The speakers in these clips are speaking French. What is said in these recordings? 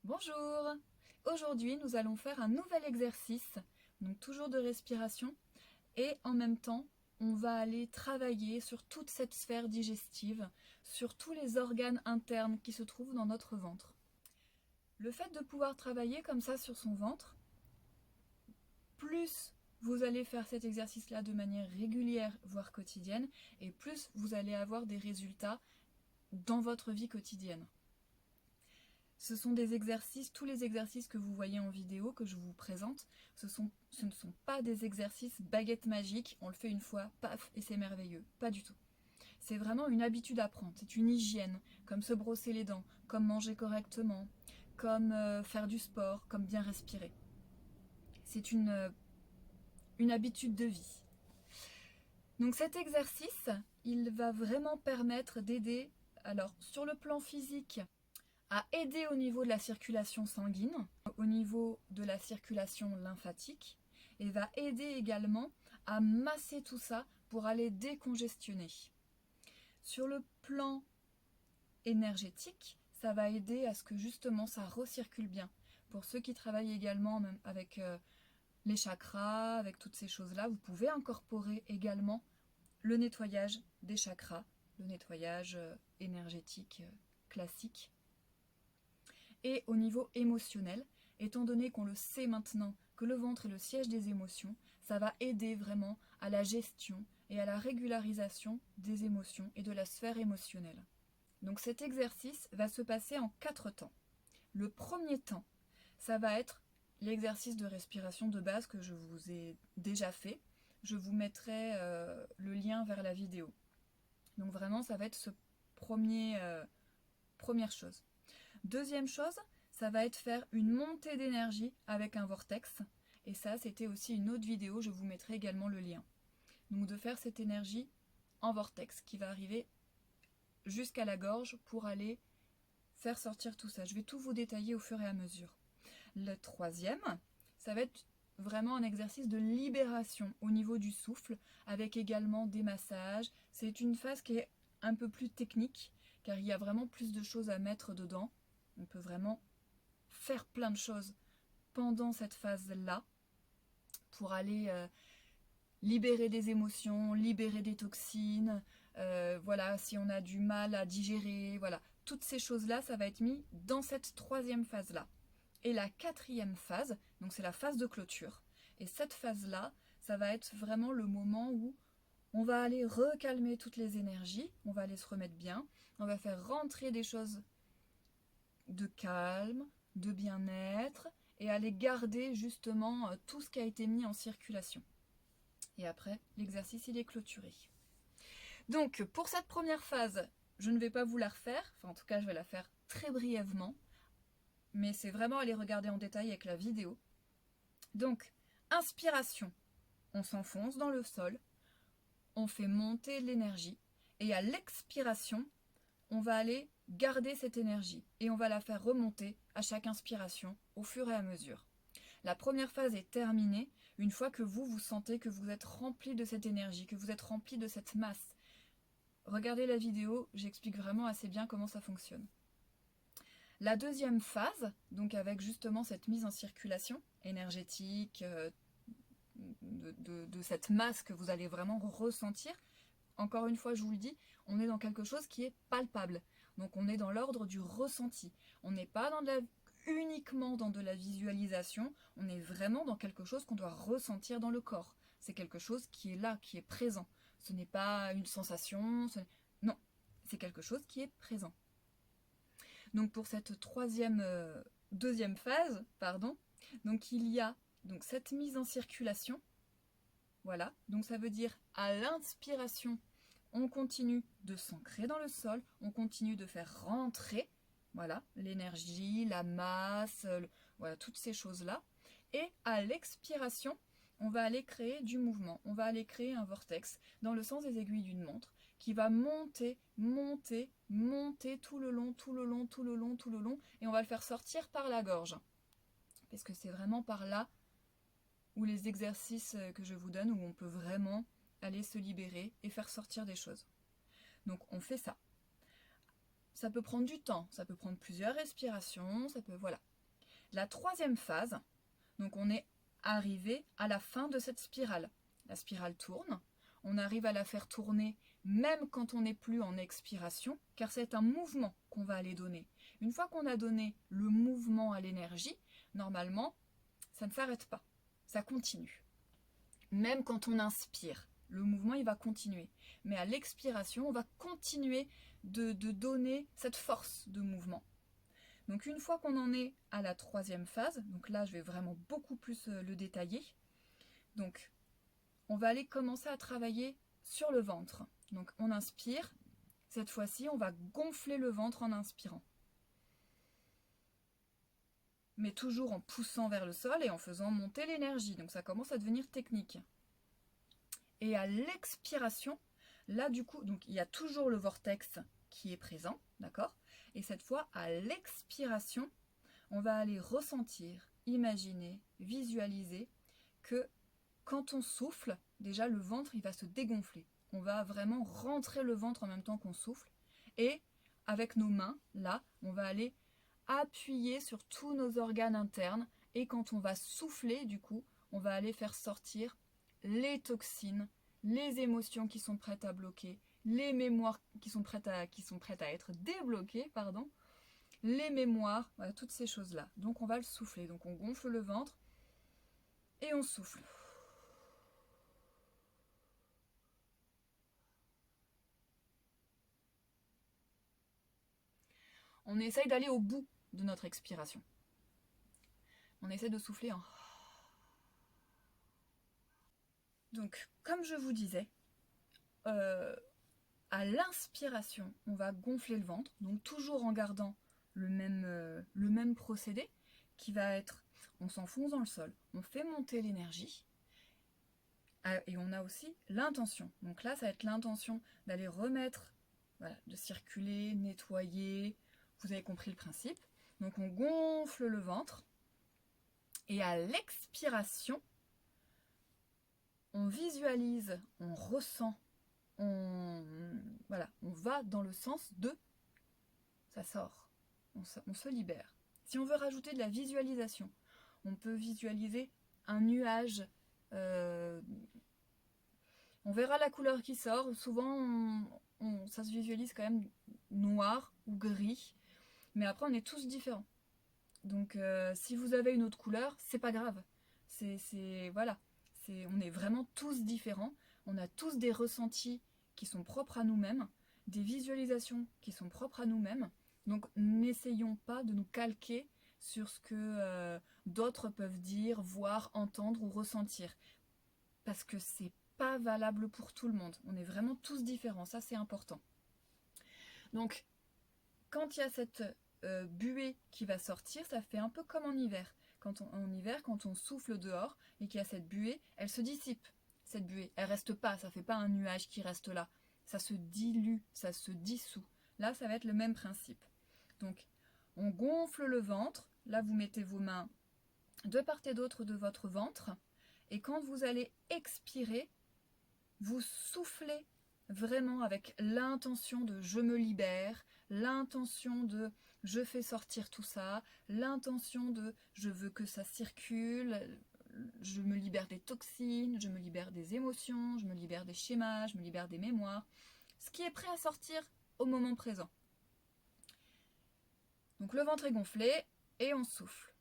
Bonjour! Aujourd'hui, nous allons faire un nouvel exercice, donc toujours de respiration, et en même temps, on va aller travailler sur toute cette sphère digestive, sur tous les organes internes qui se trouvent dans notre ventre. Le fait de pouvoir travailler comme ça sur son ventre, plus vous allez faire cet exercice-là de manière régulière, voire quotidienne, et plus vous allez avoir des résultats dans votre vie quotidienne. Ce sont des exercices, tous les exercices que vous voyez en vidéo, que je vous présente, ce ne sont pas des exercices baguette magique, on le fait une fois, paf, et c'est merveilleux. Pas du tout. C'est vraiment une habitude à prendre, c'est une hygiène, comme se brosser les dents, comme manger correctement, comme faire du sport, comme bien respirer. C'est une habitude de vie. Donc cet exercice, il va vraiment permettre d'aider, alors sur le plan physique, à aider au niveau de la circulation sanguine, au niveau de la circulation lymphatique, et va aider également à masser tout ça pour aller décongestionner. Sur le plan énergétique, ça va aider à ce que justement ça recircule bien. Pour ceux qui travaillent également même avec les chakras, avec toutes ces choses-là, vous pouvez incorporer également le nettoyage des chakras, le nettoyage énergétique classique. Et au niveau émotionnel, étant donné qu'on le sait maintenant que le ventre est le siège des émotions, ça va aider vraiment à la gestion et à la régularisation des émotions et de la sphère émotionnelle. Donc cet exercice va se passer en 4 temps. Le premier temps, ça va être l'exercice de respiration de base que je vous ai déjà fait. Je vous mettrai le lien vers la vidéo. Donc vraiment, ça va être ce première chose. Deuxième chose, ça va être faire une montée d'énergie avec un vortex. Et ça, c'était aussi une autre vidéo, je vous mettrai également le lien. Donc de faire cette énergie en vortex qui va arriver jusqu'à la gorge pour aller faire sortir tout ça. Je vais tout vous détailler au fur et à mesure. Le troisième, ça va être vraiment un exercice de libération au niveau du souffle, avec également des massages. C'est une phase qui est un peu plus technique, car il y a vraiment plus de choses à mettre dedans. On peut vraiment faire plein de choses pendant cette phase-là, pour aller libérer des émotions, libérer des toxines, voilà, si on a du mal à digérer, voilà. Toutes ces choses-là, ça va être mis dans cette troisième phase-là. Et la quatrième phase, donc c'est la phase de clôture. Et cette phase-là, ça va être vraiment le moment où on va aller recalmer toutes les énergies, on va aller se remettre bien, on va faire rentrer des choses de calme, de bien-être, et aller garder justement tout ce qui a été mis en circulation. Et après, l'exercice, il est clôturé. Donc, pour cette première phase, je ne vais pas vous la refaire, enfin en tout cas, je vais la faire très brièvement, mais c'est vraiment aller regarder en détail avec la vidéo. Donc, inspiration, on s'enfonce dans le sol, on fait monter l'énergie, et à l'expiration, on va aller garder cette énergie, et on va la faire remonter à chaque inspiration au fur et à mesure. La première phase est terminée une fois que vous sentez que vous êtes rempli de cette énergie, que vous êtes rempli de cette masse. Regardez la vidéo, j'explique vraiment assez bien comment ça fonctionne. La deuxième phase, donc avec justement cette mise en circulation énergétique, de cette masse que vous allez vraiment ressentir, encore une fois je vous le dis, on est dans quelque chose qui est palpable. Donc on est dans l'ordre du ressenti. On n'est pas uniquement dans de la visualisation, on est vraiment dans quelque chose qu'on doit ressentir dans le corps. C'est quelque chose qui est là, qui est présent. Ce n'est pas une sensation, non, c'est quelque chose qui est présent. Donc pour cette deuxième phase, pardon, donc il y a donc cette mise en circulation. Voilà, donc ça veut dire à l'inspiration, on continue de s'ancrer dans le sol, on continue de faire rentrer, voilà, l'énergie, la masse, voilà, toutes ces choses-là. Et à l'expiration, on va aller créer du mouvement, on va aller créer un vortex dans le sens des aiguilles d'une montre qui va monter, monter, monter tout le long, tout le long, tout le long, tout le long, et on va le faire sortir par la gorge. Parce que c'est vraiment par là où les exercices que je vous donne, où on peut vraiment aller se libérer et faire sortir des choses. Donc on fait ça. Ça peut prendre du temps, ça peut prendre plusieurs respirations, ça peut, voilà. La troisième phase, donc on est arrivé à la fin de cette spirale. La spirale tourne, on arrive à la faire tourner même quand on n'est plus en expiration, car c'est un mouvement qu'on va aller donner. Une fois qu'on a donné le mouvement à l'énergie, normalement, ça ne s'arrête pas, ça continue. Même quand on inspire, le mouvement il va continuer. Mais à l'expiration, on va continuer de donner cette force de mouvement. Donc une fois qu'on en est à la troisième phase, donc là je vais vraiment beaucoup plus le détailler. Donc on va aller commencer à travailler sur le ventre. Donc on inspire, cette fois-ci on va gonfler le ventre en inspirant. Mais toujours en poussant vers le sol et en faisant monter l'énergie. Donc ça commence à devenir technique. Et à l'expiration, là du coup, donc il y a toujours le vortex qui est présent, d'accord? Et cette fois, à l'expiration, on va aller ressentir, imaginer, visualiser que quand on souffle, déjà le ventre il va se dégonfler. On va vraiment rentrer le ventre en même temps qu'on souffle. Et avec nos mains, là, on va aller appuyer sur tous nos organes internes. Et quand on va souffler, du coup, on va aller faire sortir les toxines, les émotions qui sont prêtes à bloquer, les mémoires qui sont prêtes à être débloquées, pardon, les mémoires, voilà, toutes ces choses-là. Donc on va le souffler. Donc on gonfle le ventre et on souffle. On essaye d'aller au bout de notre expiration. On essaie de souffler en... Donc, comme je vous disais, à l'inspiration, on va gonfler le ventre, donc toujours en gardant le même procédé, qui va être, on s'enfonce dans le sol, on fait monter l'énergie, et on a aussi l'intention. Donc là, ça va être l'intention d'aller remettre, voilà, de circuler, nettoyer, vous avez compris le principe. Donc on gonfle le ventre, et à l'expiration, on visualise, on ressent, on va dans le sens de ça sort, on se libère. Si on veut rajouter de la visualisation, on peut visualiser un nuage, on verra la couleur qui sort, souvent ça se visualise quand même noir ou gris, mais après on est tous différents. Donc si vous avez une autre couleur, c'est pas grave, voilà. On est vraiment tous différents, on a tous des ressentis qui sont propres à nous-mêmes, des visualisations qui sont propres à nous-mêmes, donc n'essayons pas de nous calquer sur ce que d'autres peuvent dire, voir, entendre ou ressentir, parce que c'est pas valable pour tout le monde, on est vraiment tous différents, ça c'est important. Donc quand il y a cette buée qui va sortir, ça fait un peu comme en hiver. En hiver, quand on souffle dehors et qu'il y a cette buée, elle se dissipe, cette buée. Elle reste pas, ça fait pas un nuage qui reste là. Ça se dilue, ça se dissout. Là, ça va être le même principe. Donc, on gonfle le ventre. Là, vous mettez vos mains de part et d'autre de votre ventre. Et quand vous allez expirer, vous soufflez vraiment avec l'intention de je me libère, l'intention de je fais sortir tout ça, l'intention de je veux que ça circule, je me libère des toxines, je me libère des émotions, je me libère des schémas, je me libère des mémoires, ce qui est prêt à sortir au moment présent. Donc le ventre est gonflé et on souffle.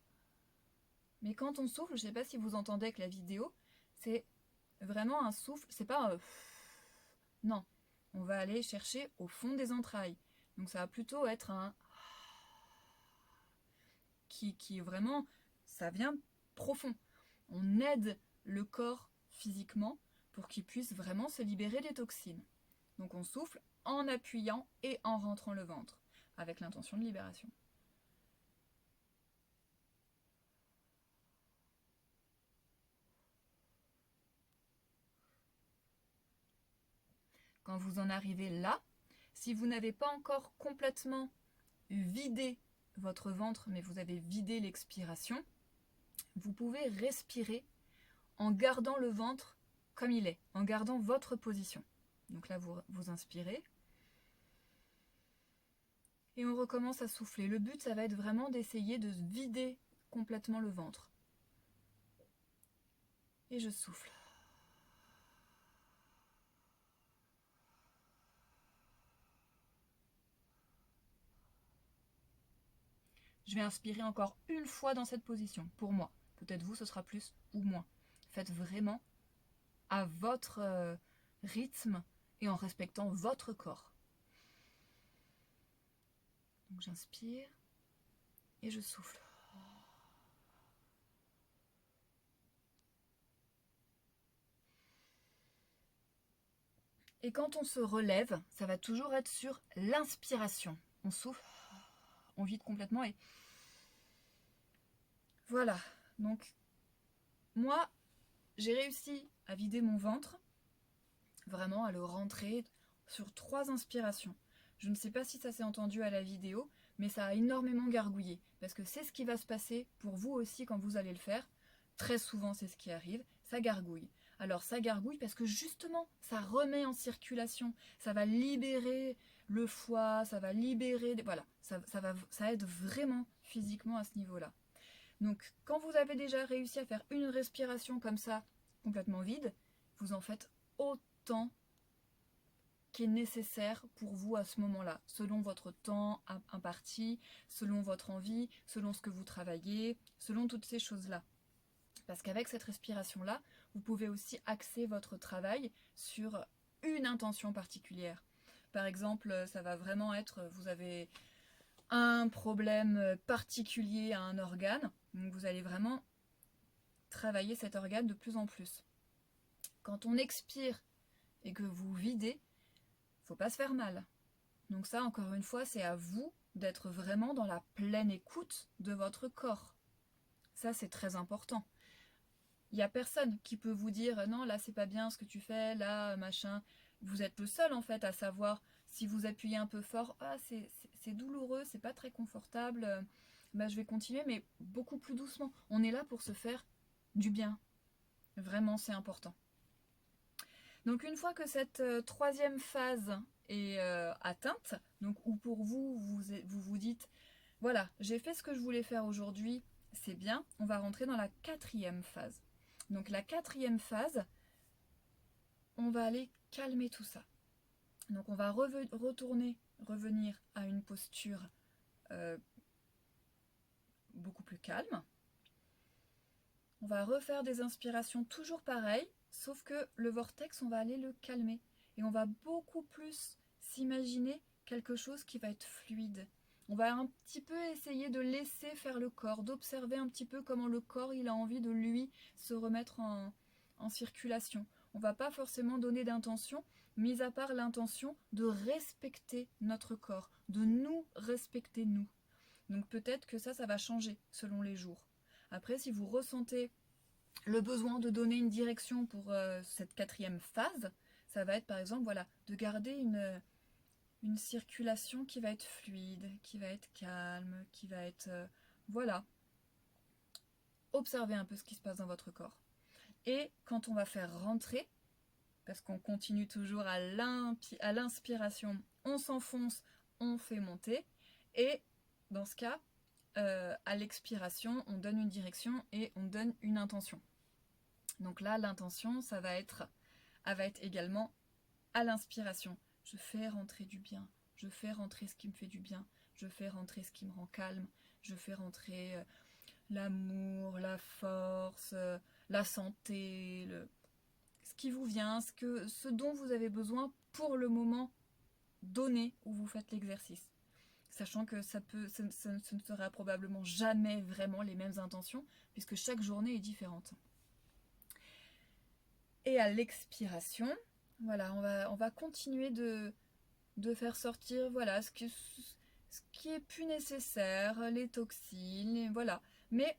Mais quand on souffle, je ne sais pas si vous entendez avec la vidéo, c'est vraiment un souffle, c'est pas non, on va aller chercher au fond des entrailles. Donc ça va plutôt être un qui vraiment, ça vient profond. On aide le corps physiquement pour qu'il puisse vraiment se libérer des toxines. Donc on souffle en appuyant et en rentrant le ventre, avec l'intention de libération. Quand vous en arrivez là, si vous n'avez pas encore complètement vidé votre ventre, mais vous avez vidé l'expiration, vous pouvez respirer en gardant le ventre comme il est, en gardant votre position. Donc là, vous inspirez. Et on recommence à souffler. Le but, ça va être vraiment d'essayer de vider complètement le ventre. Et je souffle. Je vais inspirer encore une fois dans cette position, pour moi. Peut-être vous, ce sera plus ou moins. Faites vraiment à votre rythme et en respectant votre corps. Donc j'inspire et je souffle. Et quand on se relève, ça va toujours être sur l'inspiration. On souffle, on vide complètement et voilà. Donc moi, j'ai réussi à vider mon ventre, vraiment à le rentrer sur 3 inspirations. Je ne sais pas si ça s'est entendu à la vidéo, mais ça a énormément gargouillé, parce que c'est ce qui va se passer pour vous aussi quand vous allez le faire. Très souvent, c'est ce qui arrive, ça gargouille. Alors ça gargouille parce que justement, ça remet en circulation, ça va libérer le foie, ça va libérer... Voilà, ça aide vraiment physiquement à ce niveau-là. Donc quand vous avez déjà réussi à faire une respiration comme ça, complètement vide, vous en faites autant qui est nécessaire pour vous à ce moment-là, selon votre temps imparti, selon votre envie, selon ce que vous travaillez, selon toutes ces choses-là. Parce qu'avec cette respiration-là, vous pouvez aussi axer votre travail sur une intention particulière. Par exemple, ça va vraiment être, vous avez un problème particulier à un organe, donc vous allez vraiment travailler cet organe de plus en plus. Quand on expire et que vous videz, faut pas se faire mal. Donc ça, encore une fois, c'est à vous d'être vraiment dans la pleine écoute de votre corps. Ça, c'est très important. Il n'y a personne qui peut vous dire non, là c'est pas bien ce que tu fais, là machin. Vous êtes le seul en fait à savoir si vous appuyez un peu fort, ah c'est douloureux, c'est pas très confortable, bah, je vais continuer mais beaucoup plus doucement. On est là pour se faire du bien. Vraiment, c'est important. Donc une fois que cette troisième phase est atteinte, donc où pour vous, vous dites, voilà, j'ai fait ce que je voulais faire aujourd'hui, c'est bien, on va rentrer dans la quatrième phase. Donc la quatrième phase, on va aller calmer tout ça. Donc on va revenir à une posture beaucoup plus calme. On va refaire des inspirations toujours pareilles, sauf que le vortex, on va aller le calmer. Et on va beaucoup plus s'imaginer quelque chose qui va être fluide. On va un petit peu essayer de laisser faire le corps, d'observer un petit peu comment le corps il a envie de lui se remettre en circulation. On ne va pas forcément donner d'intention, mis à part l'intention de respecter notre corps, de nous respecter nous. Donc peut-être que ça va changer selon les jours. Après, si vous ressentez le besoin de donner une direction pour cette quatrième phase, ça va être par exemple voilà, de garder une circulation qui va être fluide, qui va être calme, qui va être... voilà. Observez un peu ce qui se passe dans votre corps. Et quand on va faire rentrer, parce qu'on continue toujours à l'inspiration, on s'enfonce, on fait monter, et dans ce cas, à l'expiration, on donne une direction et on donne une intention. Donc là, l'intention, ça va être également à l'inspiration. Je fais rentrer du bien, je fais rentrer ce qui me fait du bien, je fais rentrer ce qui me rend calme, je fais rentrer l'amour, la force, la santé, ce qui vous vient, ce dont vous avez besoin pour le moment donné où vous faites l'exercice. Sachant que ce ne sera probablement jamais vraiment les mêmes intentions, puisque chaque journée est différente. Et à l'expiration, voilà, on va continuer de faire sortir voilà, ce qui est plus nécessaire, les toxines, voilà. Mais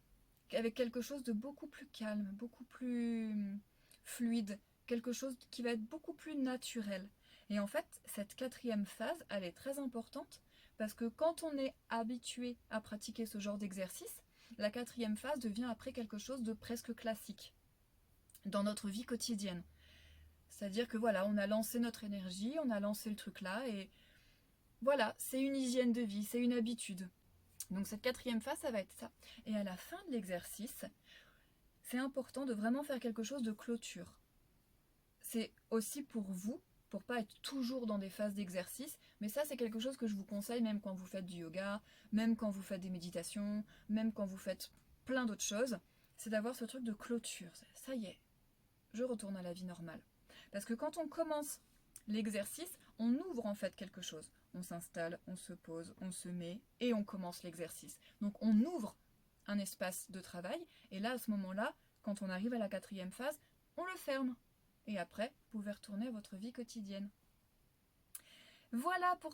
avec quelque chose de beaucoup plus calme, beaucoup plus fluide, quelque chose qui va être beaucoup plus naturel. Et en fait, cette quatrième phase, elle est très importante parce que quand on est habitué à pratiquer ce genre d'exercice, la quatrième phase devient après quelque chose de presque classique dans notre vie quotidienne. C'est-à-dire que voilà, on a lancé notre énergie, on a lancé le truc là et voilà, c'est une hygiène de vie, c'est une habitude. Donc cette quatrième phase, ça va être ça. Et à la fin de l'exercice, c'est important de vraiment faire quelque chose de clôture. C'est aussi pour vous, pour pas être toujours dans des phases d'exercice, mais ça c'est quelque chose que je vous conseille même quand vous faites du yoga, même quand vous faites des méditations, même quand vous faites plein d'autres choses, c'est d'avoir ce truc de clôture. Ça y est, je retourne à la vie normale. Parce que quand on commence l'exercice, on ouvre en fait quelque chose. On s'installe, on se pose, on se met et on commence l'exercice. Donc on ouvre un espace de travail et là à ce moment-là, quand on arrive à la quatrième phase, on le ferme. Et après, vous pouvez retourner à votre vie quotidienne. Voilà pour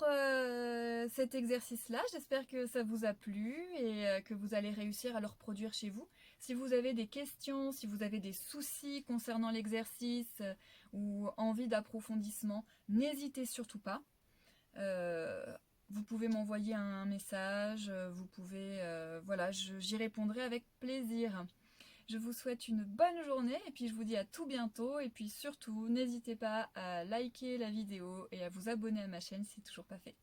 cet exercice-là. J'espère que ça vous a plu et que vous allez réussir à le reproduire chez vous. Si vous avez des questions, si vous avez des soucis concernant l'exercice ou envie d'approfondissement, n'hésitez surtout pas. Vous pouvez m'envoyer un message, vous pouvez, voilà, j'y répondrai avec plaisir. Je vous souhaite une bonne journée et puis je vous dis à tout bientôt. Et puis surtout, n'hésitez pas à liker la vidéo et à vous abonner à ma chaîne si ce n'est toujours pas fait.